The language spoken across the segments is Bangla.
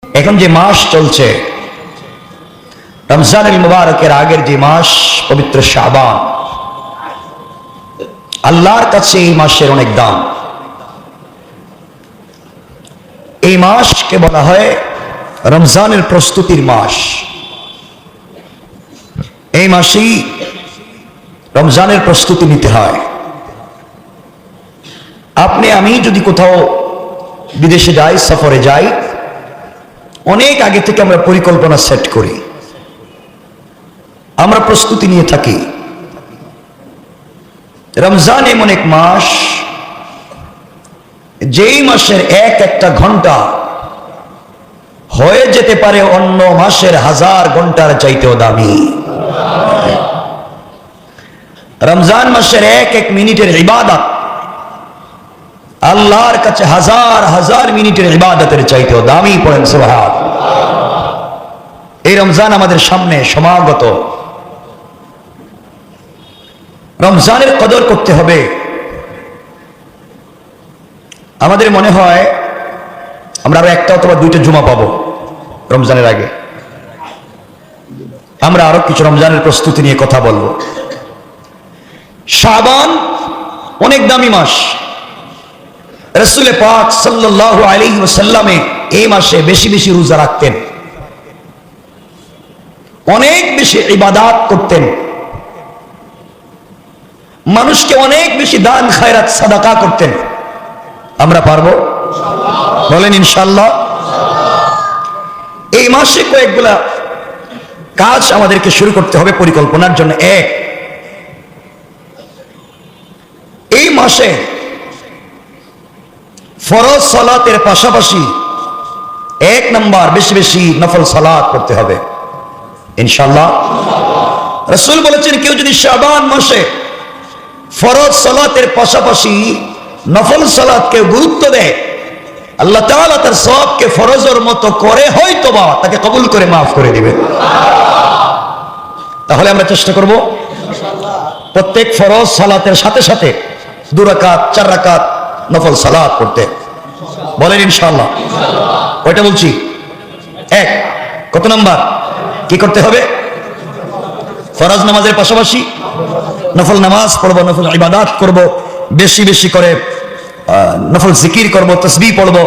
এখন যে মাস চলছে রমজানুল মুবারকের আগের যে মাস পবিত্র শাবান, আল্লাহর কাছে এই মাসের অনেক দাম। এই মাসকে বলা হয় রমজানের প্রস্তুতির মাস। এই মাসেই রমজানের প্রস্তুতি নিতে হয়। আপনি আমি যদি কোথাও বিদেশে যাই, সফরে যাই, অনেক আগে থেকে আমরা পরিকল্পনা সেট করি, আমরা প্রস্তুতি নিয়ে থাকি। রমজান এমন এক মাস, যেই মাসের এক একটা ঘন্টা হয়ে যেতে পারে অন্য মাসের 1000 ঘন্টার চাইতেও দামি। রমজান মাসের এক এক মিনিটের ইবাদত আল্লাহর কাছে 1000 মিনিটের ইবাদতের চাইতেও দামি। পড়েন সুবহান। এই রমজান আমাদের সামনে সমাগত। রমজানের কদর করতে হবে। আমাদের মনে হয় আমরা আরো একটা অথবা 2টা জুমা পাবো রমজানের আগে। আমরা আরো কিছু রমজানের প্রস্তুতি নিয়ে কথা বলবো। শাবান অনেক দামি মাস। রাসূল পাক সাল্লাল্লাহু আলাইহি ওয়াসাল্লাম এই মাসে বেশি বেশি রোজা রাখতেন, অনেক বেশি ইবাদত করতেন, মানুষকে অনেক বেশি দান খায়রাত সাদাকা করতেন। আমরা পারবো? বলেন ইনশাআল্লাহ। এই মাসে কয়েকগুলা কাজ আমাদেরকে শুরু করতে হবে পরিকল্পনার জন্য। এই মাসে ফরজ সালাতের পাশাপাশি 1 নাম্বার বেশি বেশি নফল সালাত করতে হবে ইনশাআল্লাহ। রাসূল বলেছেন, কেউ যদি শাবান মাসে ফরজ সালাতের পাশাপাশি নফল সালাতকে গুরুত্ব দেয়, আল্লাহ তাআলা তার সওয়াবকে ফরজের মতো করে হয়তোবা তাকে কবুল করে মাফ করে দিবেন। তাহলে আমরা চেষ্টা করব প্রত্যেক ফরজ সালাতের সাথে সাথে 2 রাকাত 4 রাকাত নফল সালাত করতে। বলেন ইনশাআল্লাহ। কয়টা বলছি? 1। কত নাম্বার? কি করতে হবে? ফরজ নামাজের পাশাপাশি নফল নামাজ পড়ব, নফল ইবাদত করব, বেশি বেশি করে নফল জিকির করব, তাসবিহ পড়ব,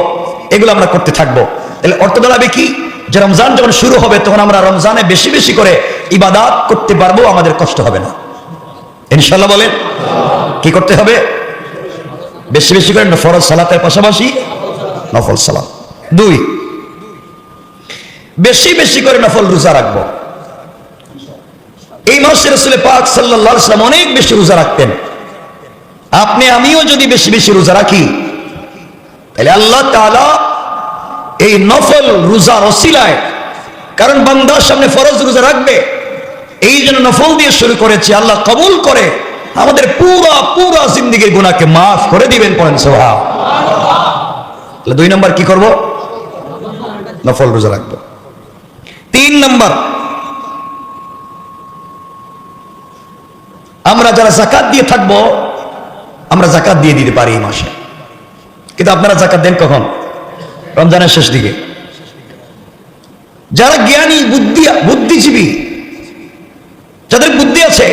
এগুলো আমরা করতে থাকবো। তাহলে অর্থ দাঁড়াবে কি, যে রমজান যখন শুরু হবে তখন আমরা রমজানে বেশি বেশি করে ইবাদত করতে পারবো, আমাদের কষ্ট হবে না ইনশাআল্লাহ। বলেন কি করতে হবে? বেশি বেশি করে ফরজ সালাতের পাশাপাশি নফল সালাত। 2, বেশি বেশি করে নফল রোজা রাখবো। এই মাসে রাসূল পাক সাল্লাল্লাহু আলাইহি ওয়াসাল্লাম অনেক বেশি রোজা রাখতেন। আপনি আমিও যদি বেশি বেশি রোজা রাখি, তাহলে আল্লাহ তাআলা এই নফল রোজার ওসিলায়, কারণ বান্দার সামনে ফরজ রোজা রাখবে, এই জন্য নফল দিয়ে শুরু করেছি, আল্লাহ কবুল করে আমাদের পুরা জিন্দেগীর গুনাহকে মাফ করে দিবেন। পড়েন সুবহানাল্লাহ। তাহলে 2 নাম্বার কি করব? নফল রোজা রাখবো। 3 নাম্বার, আমরা যারা যাকাত দিয়ে থাকবো, আমরা যাকাত দিয়ে দিতে পারি এই মাসে। কিন্তু আপনারা যাকাত দেন কখন? রমজানের শেষ দিকে। যারা জ্ঞানী বুদ্ধিজীবী, যাদের বুদ্ধি আছে,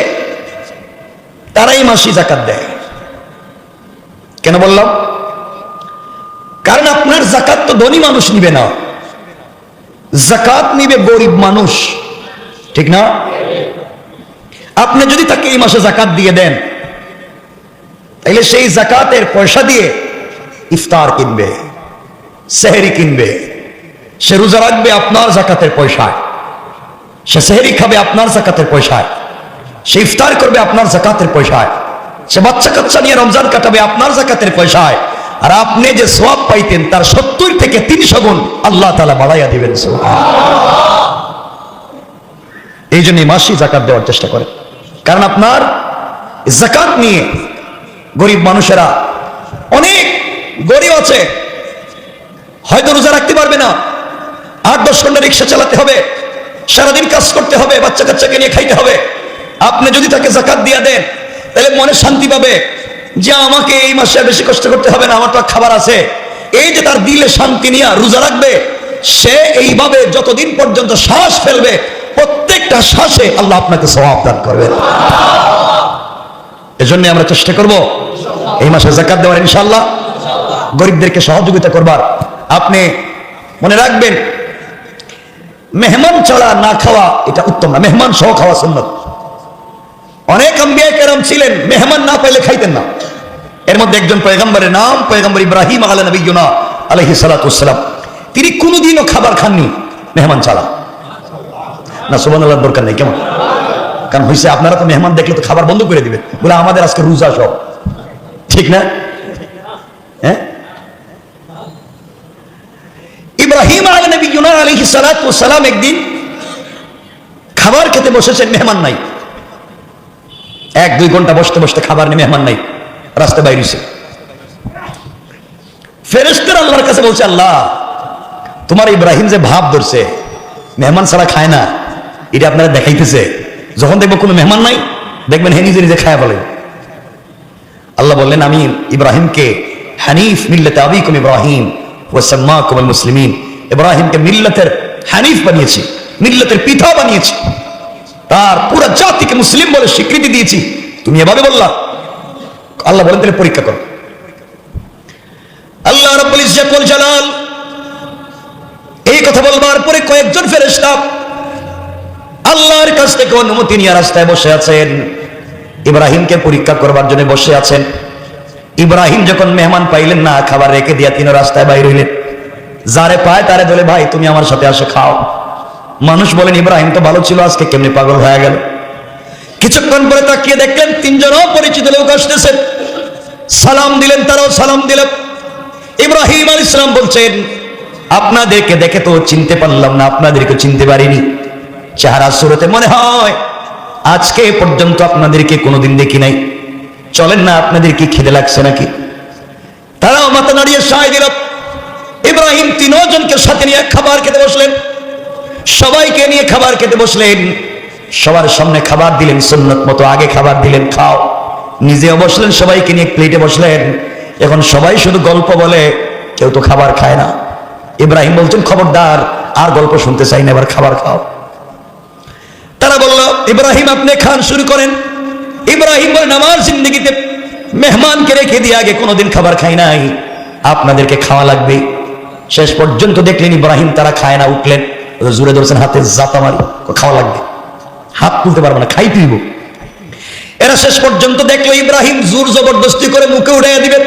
তারা এই মাসে যাকাত দেয়। কেন বললাম? কারণ আপনার যাকাত তো ধনী মানুষ নিবে না, যাকাত নিবে গরিব মানুষ, ঠিক না? আপনি যদি তাকে এই মাসে যাকাত দিয়ে দেন, তাহলে সেই যাকাতের পয়সা দিয়ে ইফতার কিনবে, সেহরি কিনবে, সে রোজা রাখবে আপনার যাকাতের পয়সায়, সে সেহরি খাবে আপনার যাকাতের পয়সায়, সে ইফতার করবে আপনার যাকাতের পয়সায়, সে বাচ্চা কাচ্চা নিয়ে রমজান কাটাবে আপনার যাকাতের পয়সায়। আর আপনি যে সওয়াব পাইতেন তার 70 থেকে 300 গুণ আল্লাহ তাআলা বাড়াইয়া দিবেন। সুবহানাল্লাহ। এই জন্য এই মাসে যাকাত দেওয়ার চেষ্টা করেন, কারণ আপনার যাকাত নিয়ে গরিব মানুষেরা, অনেক গরিব আছে, হয়তো রোজা রাখতে পারবে না, 8-10 ঘন্টা রিক্সা চালাতে হবে, সারাদিন কাজ করতে হবে, বাচ্চা কাচ্চাকে নিয়ে খাইতে হবে। আপনি যদি তাকে যাকাত দিয়ে দেন, তাহলে মনে শান্তি পাবে যে আমাকে এই মাসে বেশি কষ্ট করতে হবে না, আমার তো খাবার আছে। এই যে তার দিলে শান্তি নিয়ে রোজা রাখবে, সে এইভাবে যতদিন পর্যন্ত শ্বাস ফেলবে প্রত্যেকটা শ্বাসে আল্লাহ আপনাকে সওয়াব দান করবেন। এজন্য আমরা চেষ্টা করব এই মাসে যাকাত দেওয়ার, ইনশাআল্লাহ গরিবদেরকে সহযোগিতা করবার। আপনি মনে রাখবেন, মেহমান ছাড়া না খাওয়া এটা উত্তম না, মেহমান সহ খাওয়া সুন্নাত। অনেক আম্বিয়া কেরাম ছিলেন মেহমান না পাইলে খাইতেন না। এর মধ্যে একজন পয়গম্বরের নাম পয়গম্বর ইব্রাহিম আলাইহিস সালাতু ওয়াস সালাম। তিনি কোনোদিনও খাবার খাননি মেহমান ছাড়া। না সুবহানাল্লাহ দরকার নেই, কেমন? কারণ হইছে আপনারা তো মেহমান দেখলে তো খাবার বন্ধ করে দিবেন, বলে আমাদের আজকে রোজা সব, ঠিক না? হ্যাঁ, ইব্রাহিম আলাইহিস সালাতু ওয়াস সালাম একদিন খাবার খেতে বসেছেন, মেহমান নাই। 1-2 ঘন্টা বসতে বসতে খাবার নেই, মেহমান নাই, রাস্তায় বাইরেছে। ফেরেশতারা আল্লাহর কাছে বলছে, আল্লাহ তোমার ইব্রাহিম যে ভাব ধরছে মেহমান ছাড়া খায় না, এটা আপনারা দেখাইতেছে। যখন দেখবো কোনো মেহমান নাই, দেখবেন হে নিজে নিজে খায় বলে। আল্লাহ বললেন, আমি ইব্রাহিমকে হানিফ মিল্লাতে আবিকুম ইব্রাহিম ওয়া সাম্মাকুমুল মুসলিমিন, ইব্রাহিমকে মিল্লাতের হানিফ বানিয়েছি, মিল্লাতের পিতা বানিয়েছি, তার পুরো জাতিকে মুসলিম বলে স্বীকৃতি দিয়েছি। তুমি এভাবে বললা? আল্লাহ বলেন তাহলে পরীক্ষা করো। আল্লাহ রাব্বুল ইজ্জত ওয়াল জালাল এই কথা বলবার পরে কয়েকজন ফেরেশতা আল্লাহর কাছ থেকে অনুমতি নিয়ে রাস্তায় বসে আছেন, ইব্রাহিমকে পরীক্ষা করবার জন্য বসে আছেন। ইব্রাহিম যখন মেহমান পাইলেন না, খাবার রেখে দিয়ে তিনি রাস্তায় বাইরে হইলেন। যারে পায় তারে বলে, ভাই তুমি আমার সাথে আসো খাও। মানুষ বলেন ইব্রাহিম তো ভালো ছিল, আজকে কেমনি পাগল হয়ে গেল। কিছুক্ষণ পরে তাকিয়ে দেখলেন 3 জন অপরিচিত লোক আসতেছেন, সালাম দিলেন, তারাও সালাম দিলেন। ইব্রাহিম আলাইহিস সালাম বলছেন, আপনাদেরকে দেখে তো চিনতে পারলাম না, আপনাদেরকে চিনতে পারিনি, চেহারা সুরতে মনে হয় আজকে পর্যন্ত আপনাদেরকে কোনোদিন দেখি নাই। চলেন না, আপনাদের কি খিদে লাগছে নাকি? তারাও মাথা নাড়িয়ে সায় দিল। ইব্রাহিম 3 জনকে সাথে নিয়ে খাবার খেতে বসলেন, সবাইকে নিয়ে খাবার খেতে বসলেন। সবার সামনে খাবার দিলেন, সুন্নত মতো আগে খাবার দিলেন, খাও। নিজেও বসলেন, সবাইকে নিয়ে প্লেটে বসলেন। এখন সবাই শুধু গল্প বলে, কেউ তো খাবার খায় না। ইব্রাহিম বলছেন, খবরদার, আর গল্প শুনতে চাই না, এবার খাবার খাও। তারা বলল, ইব্রাহিম আপনি খান, শুরু করেন। ইব্রাহিম বলেন, আমার জিন্দগিতে মেহমানকে রেখে দিয়ে আগে কোনোদিন খাবার খাই নাই, আপনাদেরকে খাওয়া লাগবে। শেষ পর্যন্ত দেখলেন ইব্রাহিম তারা খায় না, উঠলেন, জুড়ে ধরছেন, হাতে জাতা মারি, খাওয়া লাগবে, হাত তুলতে পারবো না, খাই তুইব। এরা শেষ পর্যন্ত দেখলো ইব্রাহিম জোর জবরদস্তি করে মুখে উঠাইয়া দিবেন।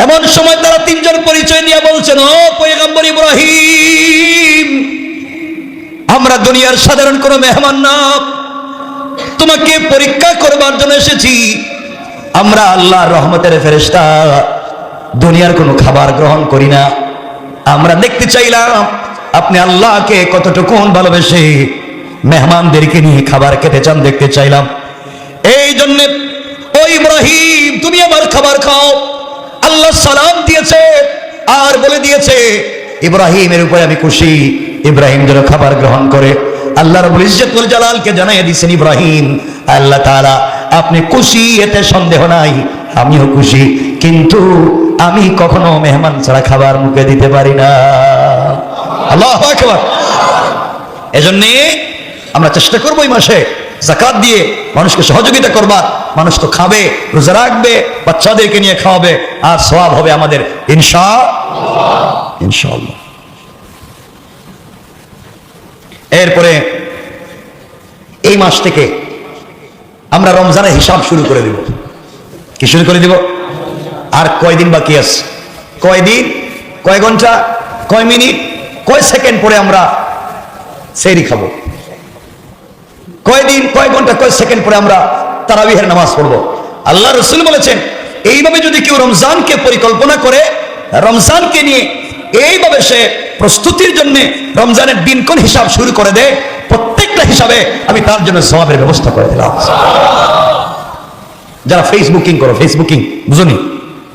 এমন সময় তারা 3 জন পরিচয় নিয়ে বলছেন, ও পয়গম্বর ইব্রাহিম, আমরা দুনিয়ার সাধারণ কোনো মেহমান না, তোমাকে পরীক্ষা করবার জন্য এসেছি। আমরা আল্লাহর রহমতের ফেরেশতা, দুনিয়ার কোনো খাবার গ্রহণ করি না। আমরা দেখতে চাইলাম আপনি আল্লাহকে কতটুকু ভালোবেসে মেহমানদেরকে নিয়ে খাবার খেতে চান, দেখতে চাইলাম। এই জন্য ও ইব্রাহিম, তুমি আমার খাবার খাও। আল্লাহ সালাম দিয়েছে আর বলে দিয়েছে, ইব্রাহিমের উপরে আমি খুশি, ইব্রাহিম যেন খাবার গ্রহণ করে। আল্লাহ রাব্বুল ইজ্জত ওয়াল জালালকে জানাইয়া দিয়েছেন, ইব্রাহিম আল্লাহ তাআলা আপনি খুশি, এতে সন্দেহ নাই, আমিও খুশি, কিন্তু আমি কখনো মেহমান ছাড়া খাবার মুখে দিতে পারি না। আল্লাহু আকবার। এজন্য আমরা চেষ্টা করবো এই মাসে যাকাত দিয়ে মানুষকে সহযোগিতা করবার। মানুষ তো খাবে, রোজা রাখবে, বাচ্চাদেরকে নিয়ে খাওয়াবে, আর সওয়াব হবে আমাদের ইনশাআল্লাহ। এরপরে এই মাস থেকে আমরা রমজানের হিসাব শুরু করে দিব। কি শুরু করে দিব? আর কয়দিন বাকি আছে? কয়দিন, কয় ঘন্টা, কয় মিনিট, কয় সেকেন্ড পরে আমরা সেহরি খাবো? কয়দিন, কয় ঘন্টা, কয় সেকেন্ড পরে আমরা তারাবিহের নামাজ পড়বো? আল্লাহ রাসূল বলেছেন, এইভাবে যদি কেউ রমজানকে পরিকল্পনা করে, রমজানকে নিয়ে এইভাবে সে প্রস্তুতির জন্য রমজানের দিনক্ষণ হিসাব শুরু করে দেয়, প্রত্যেকটা হিসাবে আমি তার জন্য সওয়াবের ব্যবস্থা করে দিলাম। যারা ফেসবুকিং করো, ফেসবুকিং বুঝনি,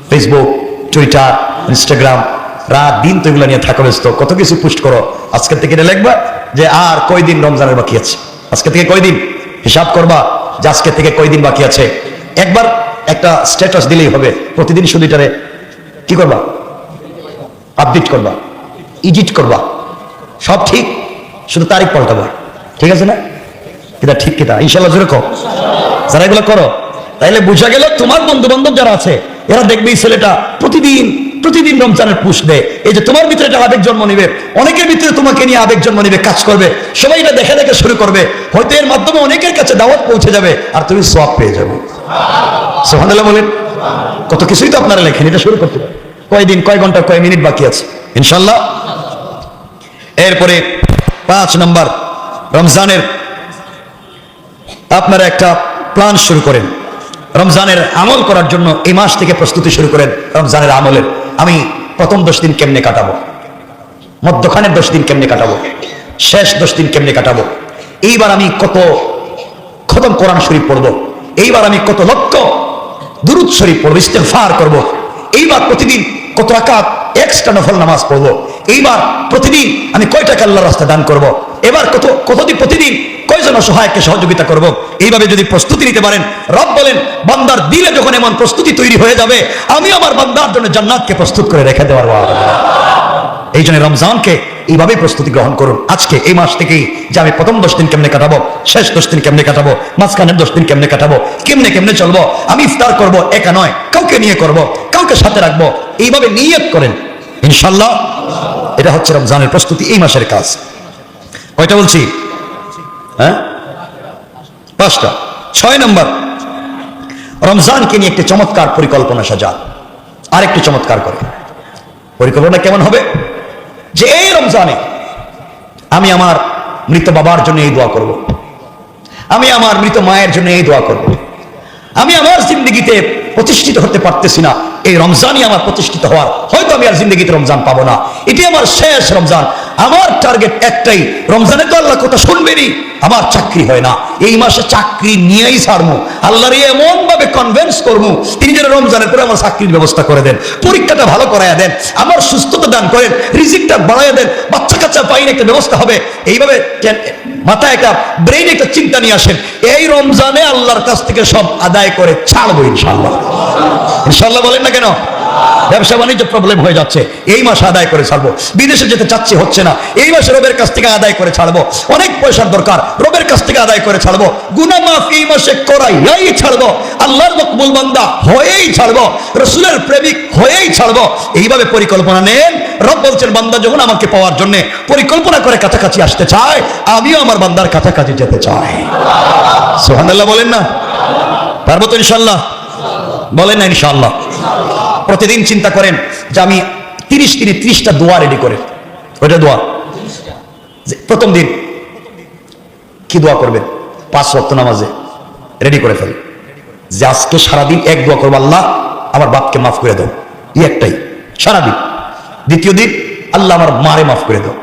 ফেসবুক, টুইটার, ইনস্টাগ্রাম, রাত দিন তো এগুলো নিয়ে থাকো ব্যস্ত, কত কিছু পোস্ট করো। আজকের থেকে এটা লিখবা যে আর কয়দিন রমজানের বাকি আছে, আজকে থেকে কয়দিন হিসাব করবা যে আজকে থেকে কয়দিন বাকি আছে। একবার একটা স্ট্যাটাস দিলেই হবে, প্রতিদিন শুধু এটারে কি করবা? আপডেট করবা। এডিট করবা, সব ঠিক, শুধু তারিখ পাল্টাবো, ঠিক আছে না? এটা ঠিক কিনা ইনশাল্লাহ জোরে কও। যারা এগুলো করো তাইলে বোঝা গেল তোমার বন্ধু বান্ধব যারা আছে এরা দেখবে এই ছেলেটা প্রতিদিন রমজানের পুষ দেয়, এই যে তোমার ভিতরে একটা আবেগ জন্ম নিবে, অনেকের ভিতরে তোমাকে নিয়ে আবেগ জন্ম নিবে, কাজ করবে, সবাই এটা দেখে দেখে শুরু করবে, হয়তো এর মাধ্যমে অনেকের কাছে দাওয়াত পৌঁছে যাবে আর তুমি সওয়াব পেয়ে যাবে। সুবহানাল্লাহ বলেন। কত কিছুই তো আপনারা লেখেন, এটা শুরু করতে পারেন। কয়দিন, কয় ঘন্টা, কয় মিনিট বাকি আছে ইনশাল্লাহ। এরপরে 5 নম্বর, রমজানের আপনারা একটা প্ল্যান শুরু করেন, রমজানের আমল করার জন্য এই মাস থেকে প্রস্তুতি শুরু করেন। রমজানের আমলের আমি প্রথম 10 দিন কেমনে কাটাবো, মধ্যখানের 10 দিন কেমনে কাটাবো, শেষ 10 দিন কেমনে কাটাবো, এইবার আমি কত খতম কোরআন শরীফ পড়বো, এইবার আমি কত লক্ষ দুরূদ শরীফ পড়বো, ইস্তেগফার করব, এইবার প্রতিদিন কত রাকাত এক্সট্রা নফল নামাজ পড়বো, এইবার প্রতিদিন আমি কয় টাকা আল্লাহর রাস্তায় দান করব, এবার কতদিন প্রতিদিন কয়জন অসহায়কে সহযোগিতা করব। এইভাবে যদি প্রস্তুতি নিতে পারেন, রব বলেন বান্দার দিলে যখন এমন প্রস্তুতি তৈরি হয়ে যাবে, আমি আমার বান্দার জন্য জান্নাতকে প্রস্তুত করে রেখে দেওয়ার। এই জন্য রমজানকে এইভাবে প্রস্তুতি গ্রহণ করুন আজকে, এই মাস থেকেই, যে আমি প্রথম 10 দিন কেমনে কাটাবো, শেষ 10 দিন কেমনে কাটাবো, মাঝখানের 10 দিন কেমনে কাটাবো, কেমনে চলবো। আমি ইফতার করব একা নয়, কাউকে নিয়ে করব, কাউকে সাথে রাখবো, এইভাবে নিয়ত করেন ইনশাল্লাহ। এটা হচ্ছে রমজানের প্রস্তুতি, এই মাসের কাজ। কয়টা বলছি? হ্যাঁ, 5টা। 6 নম্বর, রমজানকে নিয়ে একটি চমৎকার পরিকল্পনা সাজা। আর একটু চমৎকার করে পরিকল্পনা কেমন হবে, যে এই রমজানে আমি আমার মৃত বাবার জন্য এই দোয়া করব, আমি আমার মৃত মায়ের জন্য এই দোয়া করব, আমি আমার জিন্দগিতে প্রতিষ্ঠিত হতে পারতেছি না, এই রমজানই আমার প্রতিষ্ঠিত হওয়ার, হয়তো আমি আর জিন্দগিতে রমজান পাবো না, এটি আমার শেষ রমজান, আমার টার্গেট একটাই, রমজানে তো আল্লাহ কথা শুনবেনি, আমার চাকরি হয় না, এই মাসে চাকরি নিয়েই ছাড়বো, আল্লাহর এমন ভাবে কনভিন্স করবো তিনি যেন রমজানের পরে আমার চাকরির ব্যবস্থা করে দেন, পরীক্ষাটা ভালো করাইয়া দেন, আমার সুস্থতা দান করেন, রিজিকটা বাড়াইয়া দেন, বাচ্চা কাচ্চা পাইন একটা ব্যবস্থা হবে, এইভাবে মাথায় একটা ব্রেইন একটা চিন্তা নিয়ে আসেন, এই রমজানে আল্লাহর কাছ থেকে সব আদায় করে ছাড়বো ইনশাল্লাহ। ইনশাল্লাহ বলেন না কেন? ব্যবসা বাণিজ্য প্রবলেম হয়ে যাচ্ছে, এই মাসে আদায় করে ছাড়বো, বিদেশে যেতে চাচ্ছি হচ্ছে না, এই মাসে রবের কাছ থেকে আদায় করে ছাড়বো, অনেক পয়সার দরকার, রবের কাছ থেকে আদায় করে ছাড়বো, গুনাহ মাফ এই মাসে করাইয়াই ছাড়বো, আল্লাহর মকবুল বান্দা হয়েই ছাড়বো, রাসূলের প্রেমিক হয়েই ছাড়বো। এইভাবে পরিকল্পনা নেন। রব বলছেন বান্দা যখন আমাকে পাওয়ার জন্য পরিকল্পনা করে কাছাকাছি আসতে চায়, আমিও আমার বান্দার কাছাকাছি যেতে চাই। সুবহানাল্লাহ বলেন না? পারবো তো ইনশাল্লাহ? বলেন না ইনশাল্লাহ? প্রতিদিন চিন্তা করেন যে আমি 30টা দোয়া রেডি করে, ওইটা দোয়া প্রথম দিন কি দোয়া করবেন, 5 ওয়াক্ত নামাজে রেডি করে ফেল, যে আজকে সারাদিন এক দোয়া করবো, আল্লাহ আমার বাপকে মাফ করে দাও, এই একটাই সারাদিন। দ্বিতীয় দিন, আল্লাহ আমার মারে মাফ করে দাও।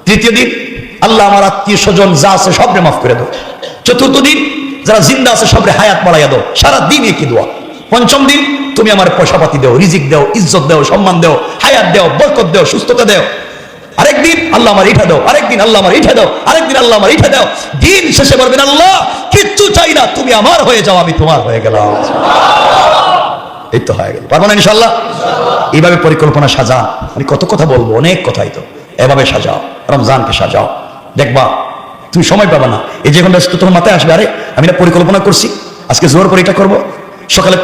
তৃতীয় দিন, আল্লাহ আমার আত্মীয় স্বজন যা আছে সবরে মাফ করে দাও। চতুর্থ দিন, যারা জিন্দা আছে সবরে হায়াত বাড়াইয়া দাও, সারাদিন একই দোয়া। পঞ্চম দিন, তুমি আমার পয়সাপাতি দাও, রিজিক দাও, ইজ্জত দাও, সম্মান দাও, হায়াত দাও, বরকত দাও, সুস্থতা দাও। আরেকদিন আল্লাহ আমার এইটা দাও, আরেকদিন আল্লাহ আমার এইটা দাও, আরেকদিন আল্লাহ আমার এইটা দাও। দিন শেষে বলবেন আল্লাহ কিচ্ছু চাই না, তুমি আমার হয়ে যাও, আমি তোমার হয়ে গেলাম। এই তো হয়ে গেল। পারবো না ইনশাল্লাহ? এইভাবে পরিকল্পনা সাজাও। আমি কত কথা বলবো, অনেক কথাই তো, এভাবে সাজাও, রমজানকে সাজাও, দেখবা তুমি সময় পাবা না। এই যে এখন ব্যস্ত তোমার মাথায় আসবে, আরে আমি না পরিকল্পনা করছি, আজকে জোর করে এটা করবো। সকালে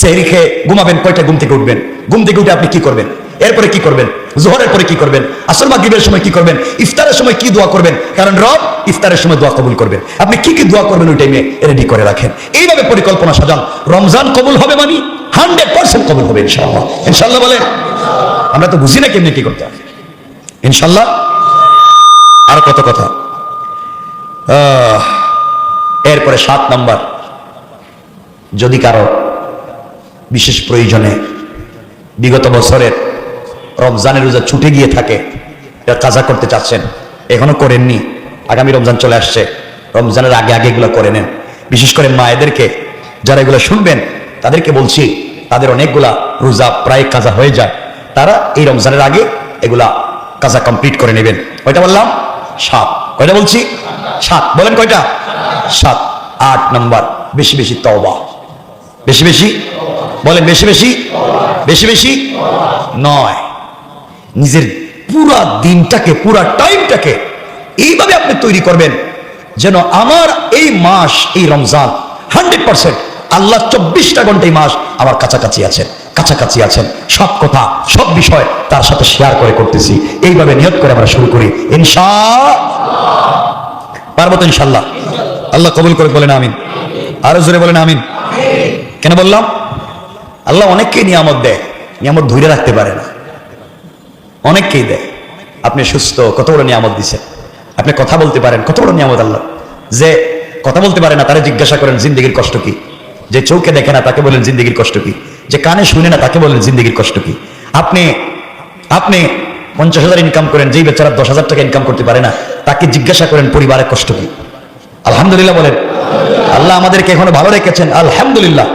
সেহরি খেয়ে ঘুমাবেন, কয়টা ঘুম থেকে উঠবেন, ঘুম থেকে উঠে আপনি কি করবেন, এরপরে কি করবেন, জোহরের পরে কি করবেন, আসর মাগরিবের সময় কি করবেন, ইফতারের সময় কি দোয়া করবেন, কারণ রব ইফতারের সময় দোয়া কবুল করবেন। আপনি কি কি দোয়া করবেন ওই টাইমে রেডি করে রাখেন। এইভাবে পরিকল্পনা সাজান, রমজান কবুল হবে মানে 100% কবুল হবে ইনশাআল্লাহ। ইনশাআল্লাহ বলেন। আমরা তো বুঝি না কেমনি কি করতে হবে। ইনশাআল্লাহ। আর কত কথা। এরপরে 7 নম্বর, যদি কারো বিশেষ প্রয়োজনে বিগত বছরের রমজানের রোজা ছুটে গিয়ে থাকে, কাজা করতে চাচ্ছেন, এখনো করেননি, আগামী রমজান চলে আসছে, রমজানের আগে আগে এগুলো করে নেন। বিশেষ করে মায়েদেরকে, যারা এগুলো শুনবেন তাদেরকে বলছি, তাদের অনেকগুলা রোজা প্রায় কাজা হয়ে যায়, তারা এই রমজানের আগে এগুলা কাজা কমপ্লিট করে নেবেন। কয়টা বললাম? 7। কয়টা বলছি? 7। বলেন কয়টা? 7। 8 নম্বর, বেশি বেশি তওবা। বেশি বেশি বলেন, বেশি বেশি, বেশি বেশি নয়, নিজের পুরা দিনটাকে, পুরা টাইমটাকে এইভাবে আপনি তৈরি করবেন যেন আমার এই মাস, এই রমজান 100% আল্লাহ 24টা ঘন্টা এই মাস আমার কাছাকাছি আছেন, কাছাকাছি আছেন, সব কথা সব বিষয় তার সাথে শেয়ার করে করতেছি। এইভাবে নিয়ত করে আমরা শুরু করি, ইনশাআল্লাহ। পারবো তো ইনশাআল্লাহ? আল্লাহ কবুল করে বলেন আমিন। আরো জোরে বলেন আমিন। কেন বললাম? আল্লাহ অনেককে নিয়ামত দেয়, নিয়ামত ধরে রাখতে পারে না, অনেককেই দেয়। আপনি সুস্থ, কত বড় নিয়ামত দিছেন। আপনি কথা বলতে পারেন, কত বড় নিয়ামত আল্লাহ। যে কথা বলতে পারে না তারে জিজ্ঞাসা করেন জিন্দেগির কষ্ট কি। যে চোখে দেখে না তাকে বলেন জিন্দেগির কষ্ট কি। যে কানে শুনে না তাকে বলেন জিন্দেগির কষ্ট কি। আপনি 50,000 ইনকাম করেন, যেই বেচারা 10,000 টাকা ইনকাম করতে পারে না তাকে জিজ্ঞাসা করেন পরিবারের কষ্ট কি। আলহামদুলিল্লাহ বলেন। আল্লাহ আমাদেরকে এখনো ভালো রেখেছেন, আলহামদুলিল্লাহ।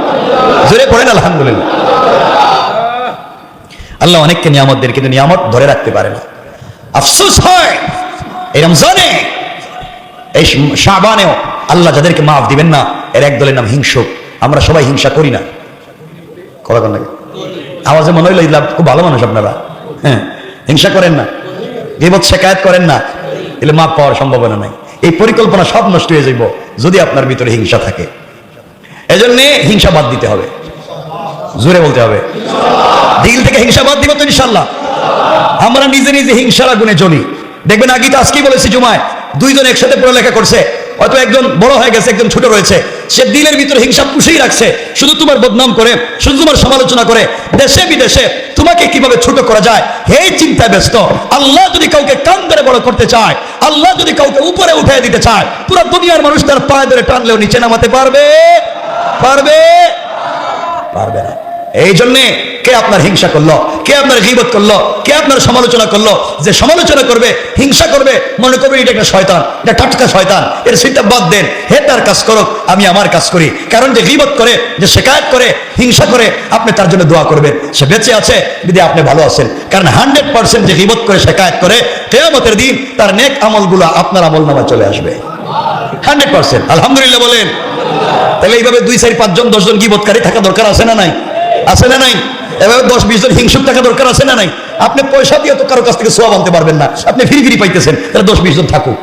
জোরে পড়েন আলহামদুলিল্লাহ। আল্লাহ অনেককে নিয়ামত দেন, কিন্তু নিয়ামত ধরে রাখতে পারে না। আফসোস হয় এই রমজানে, এই শাবানেও আল্লাহ যাদেরকে মাফ দিবেন না এর একদলের নাম হিংসুক। আমরা সবাই হিংসা করি না, কথা বলেন না? আওয়াজে মনে হইল খুব ভালো মানুষ আপনারা। হ্যাঁ, হিংসা করেন না, গীবত শিকায়াত করেন না, এলে মাফ পাওয়ার সম্ভাবনা নাই। এই পরিকল্পনা সব নষ্ট হয়ে যাইব যদি আপনার ভিতরে হিংসা থাকে। এজন্য হিংসা বাদ দিতে হবে, জোরে বলতে হবে, দিল থেকে হিংসা বাদ দিব তো ইনশাআল্লাহ। আমরা নিজে নিজে হিংসার আগুনে জ্বলি। দেখবেন আগে তো আজকেই বলেছি জুমায়, দুইজন একসাথে পড়ালেখা করছে, হয়তো একজন বড় হয়ে গেছে, একজন ছোট রয়েছে। সে দিলের ভিতরে হিংসা পুষেই রাখছে, শুধু তোমার বদনাম করে, শুধু তোমার সমালোচনা করে, দেশে বিদেশে তোমাকে কিভাবে ছোট করা যায় এই চিন্তায় ব্যস্ত। আল্লাহ যদি কাউকে কান ধরে বড় করতে চায়, আল্লাহ যদি কাউকে উপরে উঠিয়ে দিতে চায়, পুরো দুনিয়ার মানুষ তার পায়ে ধরে টানলেও নিচে নামাতে পারবে? পারবে? পারবে না। এই জন্যে কে আপনার হিংসা করলো, কে আপনার গীবত করলো, কে আপনার সমালোচনা করলো? যে সমালোচনা করবে, হিংসা করবে, মনে করবে এটা একটা শয়তান, এটা টাটকা শয়তান, এর চিন্তা বাদ দেন, হে তার কাজ করুক, আমি আমার কাজ করি। কারণ যে গীবত করে, যে শিকায়াত করে, হিংসা করে, আপনি তার জন্য দোয়া করবেন, সে বেঁচে আছে যদি আপনি ভালো আছেন। কারণ 100% যে গীবত করে, শিকায়াত করে, কিয়ামতের দিন তার নেক আমলগুলো আপনার আমলনামায় চলে আসবে 100%। আলহামদুলিল্লাহ বলেন। তাহলে এইভাবে 2, 4, 5 জন 10 জন গীবতকারী থাকা দরকার আছে না নাই? আছে না নাই? এভাবে 10-20 জন হিংসুক থাকা দরকার আছে না নাই? আপনি পয়সা দিয়ে তো কারো কাছ থেকে সোয়াব আনতে পারবেন না, আপনি ফিরি ফিরি পাইতেছেন, তাহলে 10-20 জন থাকুক,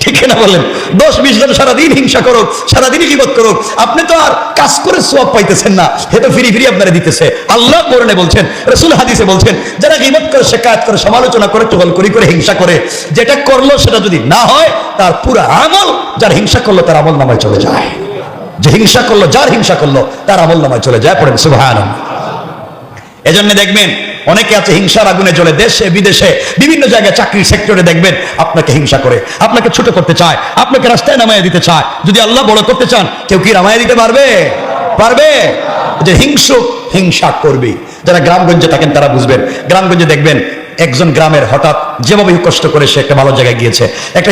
ঠিক না বলেন? 10-20 জন সারাদিন হিংসা করুক, সারাদিনই গীবত করুক, আপনি তো আর কাজ করে সোয়াব পাইতেছেন না, হে তো ফিরি ফিরি আপনারা দিতেছে। আল্লাহ কোরআনে বলছেন, রাসূল হাদিসে বলছেন, যারা গীবত করে, শিকায়াত করে, সমালোচনা করে, চগলখড়ি করে, হিংসা করে, যেটা করলো সেটা যদি না হয়, তার পুরো আমল, যার হিংসা করলো তার আমল নামায় চলে যায়। যে হিংসা করলো, যার হিংসা করলো তার আমল নামায় চলে যায়। পড়েন সুবহানাল্লাহ। এজন্য দেখবেন অনেকে আছে হিংসার আগুনে জ্বলে, দেশে বিদেশে বিভিন্ন জায়গায় চাকরির সেক্টরে দেখবেন আপনাকে হিংসা করে, আপনাকে ছোট করতে চায়, আপনাকে রাস্তায় নামায় দিতে চায়। যদি আল্লাহ বড় করতে চান, কেউ কি নামায় দিতে পারবে? পারবে? যে হিংসুক হিংসা করবে। যারা গ্রামগঞ্জে থাকেন তারা বুঝবেন। গ্রামগঞ্জে দেখবেন একজন গ্রামের হঠাৎ যেভাবে কষ্ট করে সে একটা ভালো জায়গায় গিয়েছে, একটা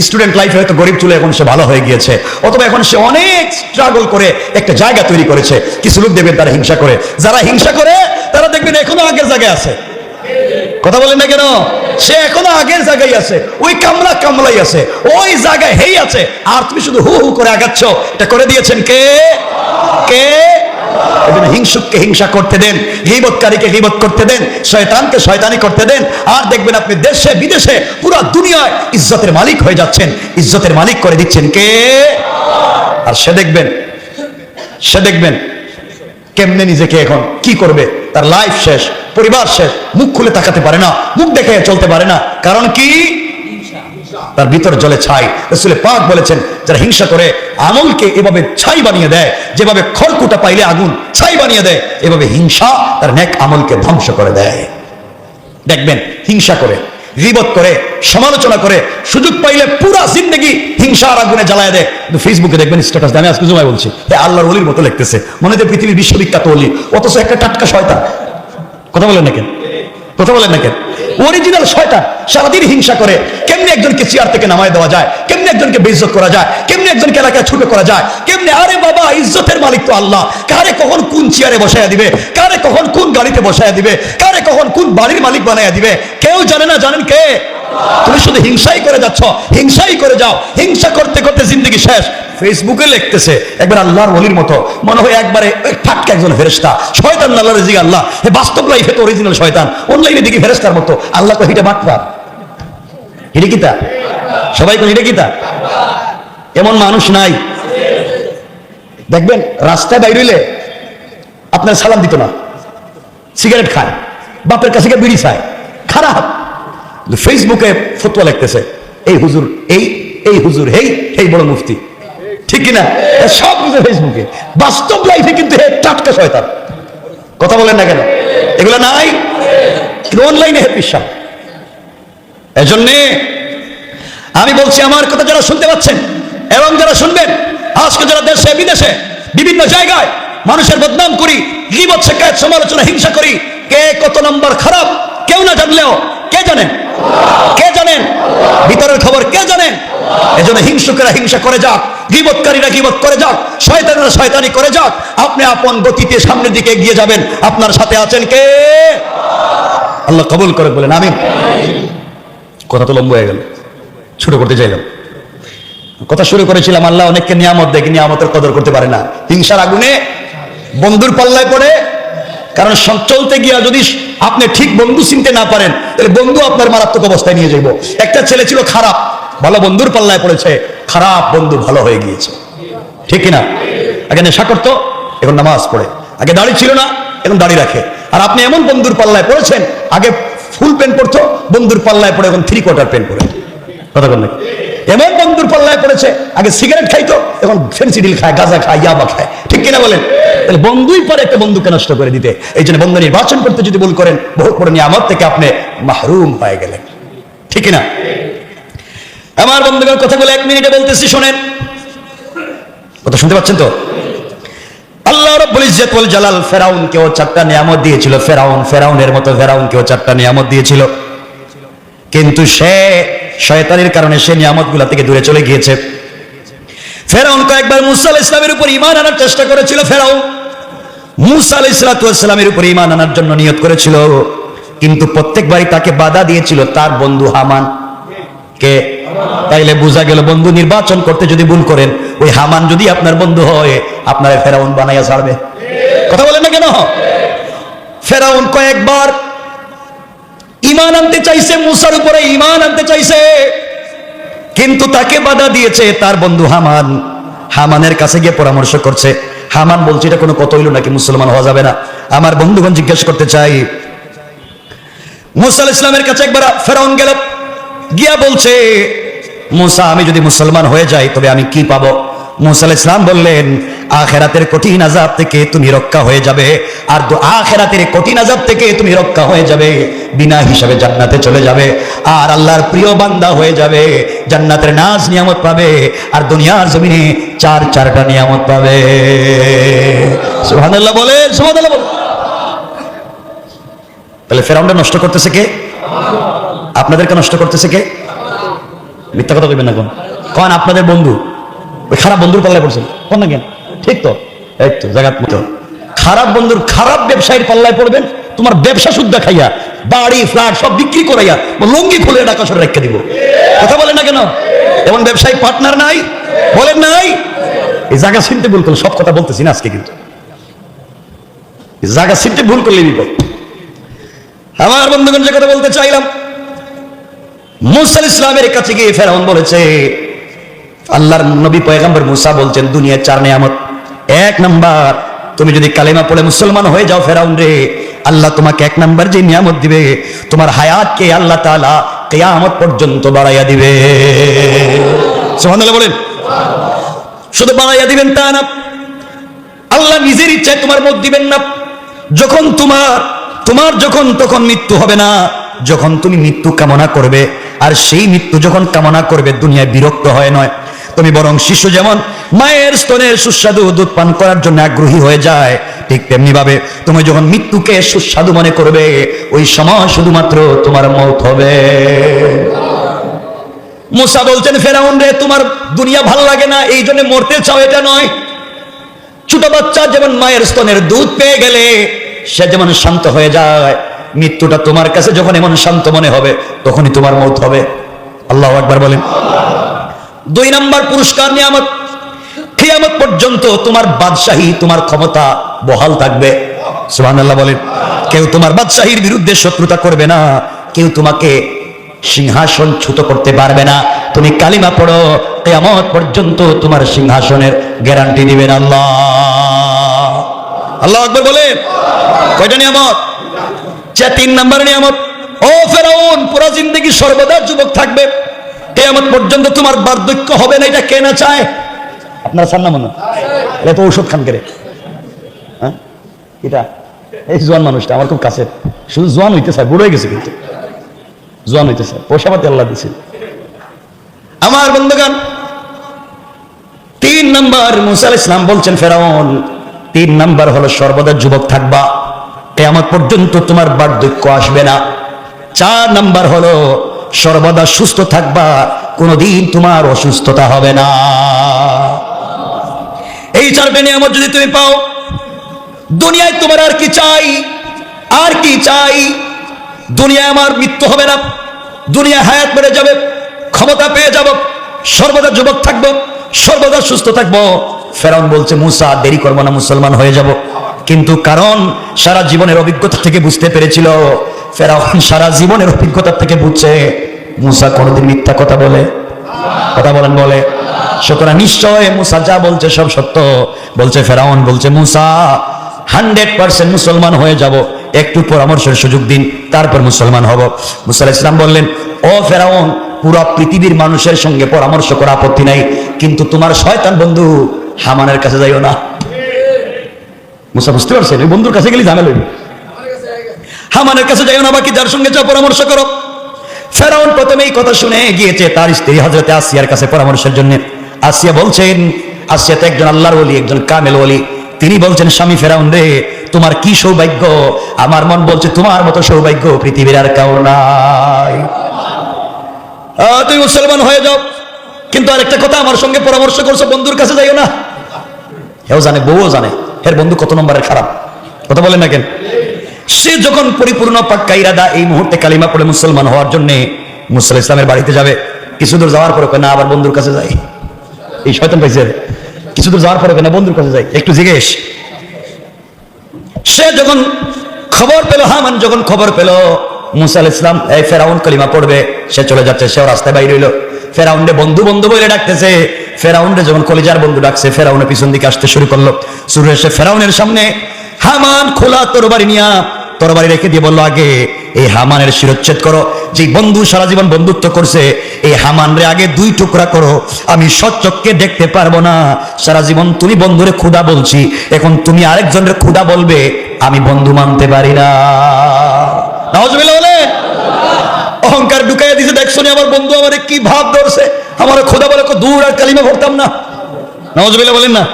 স্টুডেন্ট লাইফে হয়তো গরিব ছিল, এখন সে ভালো হয়ে গিয়েছে, অথবা এখন সে অনেক স্ট্রাগল করে একটা জায়গা তৈরি করেছে। কিছু লোক দেখবেন তারা হিংসা করে। যারা হিংসা করে তারা দেখবেন এখনো আগের জায়গায় আছে। কথা বলেন না কেন? সে এখনো আগের জায়গায় আছে, ওই কামলাই আছে, ওই জায়গায় হেই আছে, আর তুমি শুধু হু হু করে আগাচ্ছ। এটা করে দিয়েছেন কে? কে? এজন্য হিংসুককে হিংসা করতে দেন, গীবতকারীকে গীবত করতে দেন, শয়তানকে শয়তানি করতে দেন, আর দেখবেন আপনি দেশে বিদেশে পুরো দুনিয়ায় ইজ্জতের মালিক হয়ে যাচ্ছেন, ইজ্জতের মালিক করে দিচ্ছেন কে? আর সে দেখবেন কেমনে নিজেকে এখন কি করবে, তার লাইফ শেষ, পরিবার শেষ, মুখ খুলে তাকাতে পারে না, মুখ দেখে চলতে পারে না। কারণ কি? তার ভিতর জ্বলে ছাই। রাসূল পাক বলেছেন, যারা হিংসা করে আমলকে এভাবে ছাই বানিয়ে দেয়, যেভাবে খড়কুটা পাইলে আগুন ছাই বানিয়ে দেয়, এভাবে হিংসা তার নেক আমলকে ধ্বংস করে দেয়। দেখবেন হিংসা করে, গীবত করে, সমালোচনা করে, সুযোগ পাইলে পুরা জিন্দেগি হিংসার আগুনে জ্বালায় দেয়। কিন্তু ফেসবুকে দেখবেন স্ট্যাটাস, আমি আজকে জুমায় বলছি, আল্লাহর ওলির মতো লিখতেছে, মনে হয় পৃথিবীর বিশ্ববিখ্যাত ওলি, অথচ একটা টাটকা শয়তান। কথা বলেন না কেন? কথা বলেন না কেন? অরিজিনাল শয়তান সারাদিন হিংসা করে। কেমনে একজনকে চেয়ার থেকে নামায় দেওয়া যায়, কেমনে একজনকে বেইজ্জত করা যায়, কেমনে একজনকে এলাকায় ছোট করা যায়, কেমনে, আরে বাবা ইজ্জতের মালিক তো আল্লাহ। কারে কখন কোন চেয়ারে বসায়া দিবে, কারে কখন কোন গাড়িতে বসায়া দিবে, কারে কখন কোন বাড়ির মালিক বানায়া দিবে কেউ জানে না। জানেন কে? তুমি শুধু হিংসাই করে যাচ্ছ, হিংসাই করে যাও, হিংসা করতে করতে জিন্দগি শেষ। ফেসবুকে লিখতেছে একবার আল্লাহর ওলির মতো মনে হয় একবারে ফাটকা একজন ফেরেশতা, শয়তান আল্লাহর রিজিক আল্লাহ। এই বাস্তব লাইফে তো অরিজিনাল শয়তান, অনলাইনে দেখি ফেরেশতার মতো। আল্লাহ তো হিটা বাটপার, হিটে কিতা, সবাই তো হিটে কিতা। এমন মানুষ নাই দেখবেন রাস্তায় বাইরে হইলে আপনার সালাম দিত না, সিগারেট খায়, বাপের কাছে গিয়ে বিড়ি খায়, খারাপ। ফেসবুকে ফতোয়া লিখতেছে এই হুজুর এই হুজুর এই বড় মুফতি, ঠিক কিনা? সব কিছু ফেসবুকে। বাস্তব লাইফে কিন্তু হে টাটকা শয়তান। কথা বলেন না কেন? এগুলো নাই, কিন্তু অনলাইনে হে পিসাব। এজন্য আমি বলছি, আমার কথা যারা শুনতে পাচ্ছেন এবং যারা শুনবেন, আজকে যারা দেশে বিদেশে বিভিন্ন জায়গায় মানুষের বদনাম করি, গীবত শিকায়ত সমালোচনা হিংসা করি, কে কত নম্বর খারাপ কেউ না জানলেও কে জানেন? কে জানেন? ভিতরের খবর কে জানেন? এজন্য হিংসুকেরা হিংসা করে যাক, গীবতকারীরা গীবত করে যাক, শয়তানেরা শয়তানি করে যাক, আপনি আপন গতিতে সামনের দিকে এগিয়ে যাবেন। আপনার সাথে আছেন কে? আল্লাহ কবুল করে বলেন আমিন। কথা তো লম্বা হয়ে গেল, ছোট করতে চাইলাম। কথা শুরু করেছিলাম, আল্লাহ অনেককে নিয়ামত দেখে নিয়ামতের কদর করতে পারে না। হিংসার আগুনে বন্ধুর পাল্লায় পড়ে, কারণ চলতে গিয়া যদি আপনি ঠিক বন্ধু চিনতে না পারেন, তাহলে বন্ধু আপনার মারাত্মক অবস্থায় নিয়ে যাইব। একটা ছেলে ছিল খারাপ, ভালো বন্ধুর পাল্লায় পড়েছে, খারাপ বন্ধু ভালো হয়ে গিয়েছে, ঠিক কিনা? আগে নেশা করতো, এখন নামাজ পড়ে। আগে দাড়ি ছিল না, এখন দাড়ি রাখে। আর আপনি এমন বন্ধুর পাল্লায় পড়েছেন, আগে ফুল প্যান্ট পরতো, বন্ধুর পাল্লায় পড়ে এখন 3/4 প্যান্ট পরে। কথা বলেন, এমন বন্ধুর পাল্লায় পড়েছে, আগে সিগারেট খাইতো, এখন ফেন্সিডিল খায়, গাঁজা খায়, ইয়াবা খায়, ঠিক কিনা বলেন? তাহলে বন্ধুই পারে একটা বন্ধুকে নষ্ট করে দিতে। এই জন্য বন্ধু নির্বাচন করতে যদি ভুল করেন, বহুত বড় নিয়ামত থেকে আপনি মাহরুম হয়ে গেলেন, ঠিক কিনা? আমার বন্ধুদের কথাগুলো 1 মিনিটে বলতেছি, শোনেন। কথা শুনতে পাচ্ছেন তো? আল্লাহ রাব্বুল ইজ্জত ওয়াল জালাল ফেরাউনকেও 4টা নিয়ামত দিয়েছিল। ফেরাউনের মতো ফেরাউনকেও 4টা নিয়ামত দিয়েছিল, কিন্তু সে শয়তানের কারণে সে নিয়ামতগুলো থেকে দূরে চলে গিয়েছে। ফেরাউন কয়েকবার মুসা আলাইহিস সালামের উপর ঈমান আনার চেষ্টা করেছিল। ফেরাউন মুসা আলাইহিস সালামের উপর ঈমান আনার জন্য নিয়ত করেছিল, কিন্তু প্রত্যেকবারই তাকে বাধা দিয়েছিল তার বন্ধু হামান। কে? তাইলে বোঝা গেল বন্ধু নির্বাচন করতে যদি ভুল করেন, ওই হামান যদি আপনার বন্ধু হয়, আপনার ফেরাউন বানাইয়া ছাড়বে। কথা বলেন না কেন? ফেরাউন কয়েকবার ঈমান আনতে চাইছে, মুসার উপরে ঈমান আনতে চাইছে, কিন্তু তাকে বাধা দিয়েছে তার বন্ধু হামান। হামানের কাছে গিয়ে পরামর্শ করছে। হামান বলছে এটা কোনো কথা হইল নাকি, মুসলমান হওয়া যাবে না। আমার বন্ধুগণ জিজ্ঞেস করতে চাই, মুসা আলাইহিস সালামের কাছে একবার ফেরাউন গেল, গিয়া বলছে, মুসা আমি যদি মুসলমান হয়ে যাই তবে আমি কি পাবো? মুসা আলাইহিস সালাম বললেন, আখিরাতের কঠিন আযাব থেকে তুমি রক্ষা হয়ে যাবে, আর আখিরাতের কঠিন আযাব থেকে তুমি রক্ষা হয়ে যাবে, বিনা হিসাবে জান্নাতে চলে যাবে, আর আল্লাহর প্রিয় বান্দা হয়ে যাবে, জান্নাতের নাজ নিয়ামত পাবে, আর দুনিয়ার জমিনে 4টা নিয়ামত পাবে। সুবহানাল্লাহ বলে, সুবহানাল্লাহ বলে। তাহলে ফেরাউনটা নষ্ট করতেছে কে? আপনাদেরকে নষ্ট করতেছে কে? মিথ্যা কথা কইবেন না কোন কোন আপনাদের বন্ধু ওই খারাপ বন্ধুর পাল্লায় পড়ছেন কোন না কেন? ঠিক তো? এই তো জায়গাত মতো খারাপ বন্ধুর খারাপ ব্যবসায়ীর পাল্লায় পড়বেন, তোমার ব্যবসা সুদ্ধা খাইয়া বাড়ি ফ্ল্যাট সব বিক্রি করাইয়া লুঙ্গি খুলে ঢাকা শহরে রেখে দিব। কথা বলেন না কেন? এমন ব্যবসায়ী পার্টনার নাই? বলেন নাই? এই জায়গা চিনতে ভুল করলে, সব কথা বলতেছি না আজকে, কিন্তু জায়গা চিনতে ভুল করলে বিপদ। আমার বন্ধুগণ যে কথা বলতে চাইলাম, মুসা আলাইহিস সালামের কাছে গিয়ে ফেরাউন বলেছে, আল্লাহর নবী পয়গম্বর মুসা বলছেন দুনিয়ার 4 নিয়ামত। 1 নাম্বার, তুমি যদি কালেমা পড়ে মুসলমান হয়ে যাও ফেরাউন রে, আল্লাহ তোমাকে 1 নাম্বার যে নিয়ামত দিবে, তোমার হায়াতকে আল্লাহ তাআলা কিয়ামত পর্যন্ত বাড়াইয়া দিবে। সুবহানাল্লাহ বলেন। শুধু বাড়াইয়া দিবেন তা না, আল্লাহ নিজের ইচ্ছায় তোমার মত দিবেন না। যখন তোমার যখন তখন মৃত্যু হবে না, যখন তুমি মৃত্যু কামনা করবে, আর সেই মৃত্যু যখন কামনা করবে দুনিয়ায় বিরক্ত হয় নয়, তুমি বরং শিশু যেমন মায়ের স্তনের সুস্বাদু দুধ পান করার জন্য আগ্রহী হয়ে যায়, ঠিক তেমনি ভাবে তুমি যখন মৃত্যুকে সুস্বাদু মনে করবে, ওই সময় শুধুমাত্র তোমার মওত হবে। মুসা বলছেন, ফেরাউন রে, তোমার দুনিয়া ভালো লাগে না এই জন্য মরতে চাও, এটা নয়। ছোট বাচ্চা যেমন মায়ের স্তনের দুধ পেয়ে গেলে সে যেমন শান্ত হয়ে যায়, মৃত্যুটা তোমার কাছে যখন এমন শান্ত মনে হবে তখনই তোমার মৌত হবে। আল্লাহু আকবার বলেন। 2 নম্বর পুরস্কার নিয়ামত, কিয়ামত পর্যন্ত তোমার বাদশাহী, তোমার ক্ষমতা বহাল থাকবে। সুবহানাল্লাহ বলেন। কেউ তোমার বাদশাহীর বিরুদ্ধে শত্রুতা করবে না, কেউ তোমাকে সিংহাসনচ্যুত করতে পারবে না। তুমি কালিমা পড়ো, কিয়ামত পর্যন্ত তোমার সিংহাসনের গ্যারান্টি দিবেন আল্লাহ। আল্লাহু আকবার বলেন। কয়টা নিয়ামত? 3 নম্বর নিয়ামত, ও ফেরাউন, পুরো জিন্দেগি সর্বদা যুবক থাকবে, কিয়ামত পর্যন্ত তোমার বার্ধক্য হবে না। এটা কে না চায়? আপনারা চান না মনে? এটা তো ঔষধ খান করে। হ্যাঁ, এটা এই জোয়ান মানুষটা আমার খুব কাছে, শুধু জোয়ান হইতে চায়, বুড়ো হয়ে গেছে কিন্তু জোয়ান হইতে চায়, পয়সাপাতি আল্লাহ দিছে। আমার বন্ধুগণ, 3 নম্বর মুসা আলাইহিস সালাম বলছেন ফেরাউন, 3 নম্বর হলো সর্বদা যুবক থাকবা, কিয়ামত পর্যন্ত তোমার বার্ধক্য আসবে না। 4 নম্বর হলো সর্বদা সুস্থ থাকবা, কোনদিন তোমার অসুস্থতা হবে না। এই 4টা নিয়ামত যদি তুমি পাও, দুনিয়ায় তোমার আর কি চাই? আর কি চাই? দুনিয়ায় আমার মৃত্যু হবে না, দুনিয়ায় হায়াত বেড়ে যাবে, ক্ষমতা পেয়ে যাব, সর্বদা যুবক থাকবো, সর্বদা সুস্থ থাকবো। ফেরাউন বলছে মুসা, দেরি করবো না, মুসলমান হয়ে যাব। কিন্তু কারণ সারা জীবনের অভিজ্ঞতা থেকে বুঝতে পেরেছিল, ফেরাউন সারা জীবনের অভিজ্ঞতা থেকে বুঝছে মুসা কোনদিন মিথ্যা কথা বলে, কথা বলেন বলে। সুতরাং নিশ্চয় মুসা যা বলছে সব সত্য। বলছে ফেরাউন, বলছে মুসা 100% মুসলমান হয়ে যাব, একটু পরামর্শের সুযোগ দিন, তারপর মুসলমান হব। মুসা আলাইহিস সালাম বললেন, ও ফেরাউন, পুরো পৃথিবীর মানুষের সঙ্গে পরামর্শ করা আপত্তি নাই, কিন্তু তোমার শয়তান বন্ধু হামানের কাছে যাইও না। মুসা বুঝতে পারছেন, ওই বন্ধুর কাছে গেলে ঝামেলা হইবে। হামানের কাছে যাইও না, বাকি যার সঙ্গে যা পরামর্শ করো। ফেরাউন প্রথমে এই কথা শুনে গিয়েছে তার স্ত্রী হযরতে আসিয়ার কাছে পরামর্শের জন্য। আসিয়া বলছেন, আসিয়া তো একজন আল্লাহর ওলি, একজন কামেল ওলি। তিনি বলছেন, স্বামী ফেরাউন রে, তোমার কি সৌভাগ্য, আমার মন বলছে তোমার মতো সৌভাগ্য পৃথিবীর আর কারো নাই। তুমি মুসলমান হয়ে যাও, কিন্তু আরেকটা কথা, আমার সঙ্গে পরামর্শ করছো, বন্ধুর কাছে যাইও না। হেও জানে, বউও জানে এর বন্ধু কত নম্বরের খারাপ, কথা বলেন না কেন? সে যখন পরিপূর্ণ পাক্কা ইরাদা এই মুহূর্তে কালিমা পড়ে মুসলমান হওয়ার জন্য মুসা আলাইহিস সালামের বাড়িতে যাবে, কিছু দূর যাওয়ার পরে না আবার বন্ধুর কাছে যাই। এই শয়তান পাইছে, কিছু দূর যাওয়ার পরে না বন্ধুর কাছে যাই, একটু জিজ্ঞেস। সে যখন খবর পেল, হামান যখন খবর পেল মুসা আলাইহিস সালাম এই ফেরাউন কালিমা পড়বে, সে চলে যাচ্ছে, সেও রাস্তায় বাইরে হইল। ফেরাউনরে বন্ধু বন্ধু বলে ডাকতেছে। ফেরাউনরে যখন কলিজার বন্ধু ডাকছে, ফেরাউনের পিছন দিকে আসতে শুরু করলো। শুরু এসে ফেরাউনের সামনে হামান খোলা তরবারি নিয়া তরবারি রেখে দিয়ে বললো, আগে এই হামানের শিরচ্ছেদ করো। যে বন্ধু সারা জীবন বন্ধুত্ব করছে, এই হামানরে আগে 2 টুকরা করো। আমি সচক্ষে দেখতে পারবো না, সারা জীবন তুমি বন্ধুরে ক্ষুধা বলছি, এখন তুমি আরেকজনের ক্ষুধা বলবে, আমি বন্ধু মানতে পারি না। নাউজুবিল্লাহ বলে অহংকার ঢুকাইয়া দিছে। দেখছো নি আমার বন্ধু আমারে কি ভাব ধরছে, আমার খোদা বলে দূর আর কালিমা পড়তাম না। নাউজুবিল্লাহ বলেন না।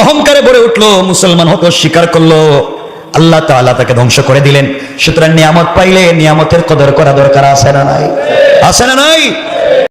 অহংকারে ভরে উঠলো, মুসলমান হতে স্বীকার করলো, আল্লাহ তাআলা তাকে ধ্বংস করে দিলেন। সুতরাং নিয়ামত পাইলে নিয়ামতের কদর করা দরকার আছে না নাই? আছে না নাই?